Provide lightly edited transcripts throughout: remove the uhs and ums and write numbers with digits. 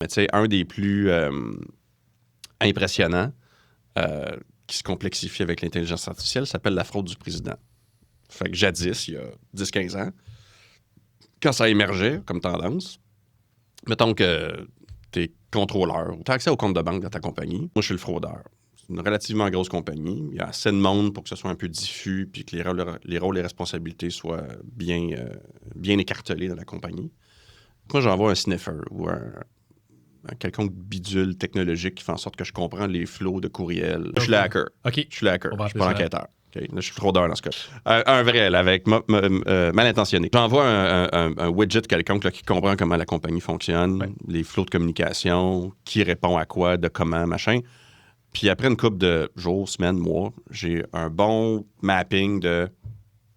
Mais tu sais, un des plus impressionnants qui se complexifie avec l'intelligence artificielle s'appelle la fraude du président. Fait que jadis, il y a 10-15 ans, quand ça émergeait comme tendance, mettons que tu es contrôleur, tu as accès au compte de banque de ta compagnie. Moi, je suis le fraudeur. C'est une relativement grosse compagnie. Il y a assez de monde pour que ce soit un peu diffus puis que les rôles et responsabilités soient bien écartelés dans la compagnie. Moi, j'envoie un sniffer ou un quelconque bidule technologique qui fait en sorte que je comprends les flots de courriels. Je suis le hacker. OK. Je suis le hacker. On va Je suis appeler pas ça. l'enquêteur. Okay? Là, je suis fraudeur dans ce cas. Un vrai, là, avec mal intentionné. J'envoie un widget quelconque là, qui comprend comment la compagnie fonctionne, les flots de communication, qui répond à quoi, de comment, machin. Puis après une couple de jours, semaines, mois, j'ai un bon mapping de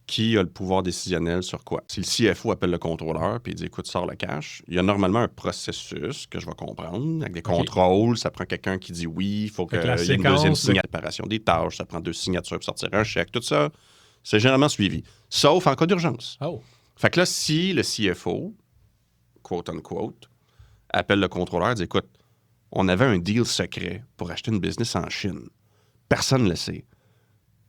qui a le pouvoir décisionnel sur quoi. Si le CFO appelle le contrôleur puis il dit « Écoute, sors le cash », il y a normalement un processus que je vais comprendre, avec des contrôles. Ça prend quelqu'un qui dit oui, il faut qu'il y ait une deuxième séparation des tâches, ça prend 2 signatures pour sortir un chèque, tout ça, c'est généralement suivi. Sauf en cas d'urgence. Oh. Fait que là, si le CFO, quote-unquote, appelle le contrôleur et dit « Écoute, on avait un deal secret pour acheter une business en Chine. Personne ne le sait. »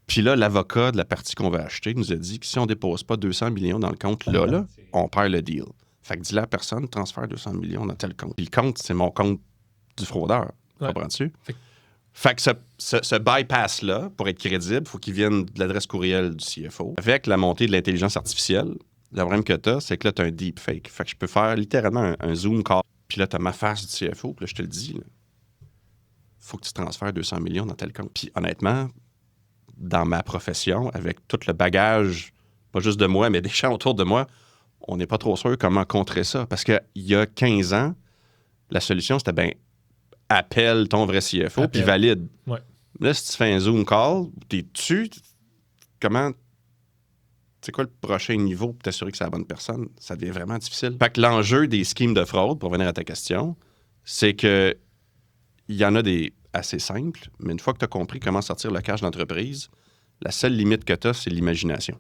Puis là, l'avocat de la partie qu'on va acheter nous a dit que si on ne dépose pas 200 millions dans le compte, là, on perd le deal. Fait que dis-le à personne, transfère 200 millions dans tel compte. Puis le compte, c'est mon compte du fraudeur. Comprends-tu? Fait que ce bypass-là, pour être crédible, il faut qu'il vienne de l'adresse courriel du CFO. Avec la montée de l'intelligence artificielle, le problème que tu as, c'est que là, tu as un deepfake. Fait que je peux faire littéralement un Zoom call. Puis là, tu as ma face du CFO. Puis là, je te le dis, il faut que tu transfères 200 millions dans tel compte. Puis honnêtement, dans ma profession, avec tout le bagage, pas juste de moi, mais des gens autour de moi, on n'est pas trop sûr comment contrer ça. Parce qu'il y a 15 ans, la solution, c'était ben appelle ton vrai CFO puis valide. Ouais. Là, si tu fais un Zoom call, t'es dessus, comment... C'est quoi le prochain niveau pour t'assurer que c'est la bonne personne? Ça devient vraiment difficile. Fait que l'enjeu des schemes de fraude, pour revenir à ta question, c'est que il y en a des assez simples, mais une fois que tu as compris comment sortir le cash d'entreprise, la seule limite que tu as, c'est l'imagination.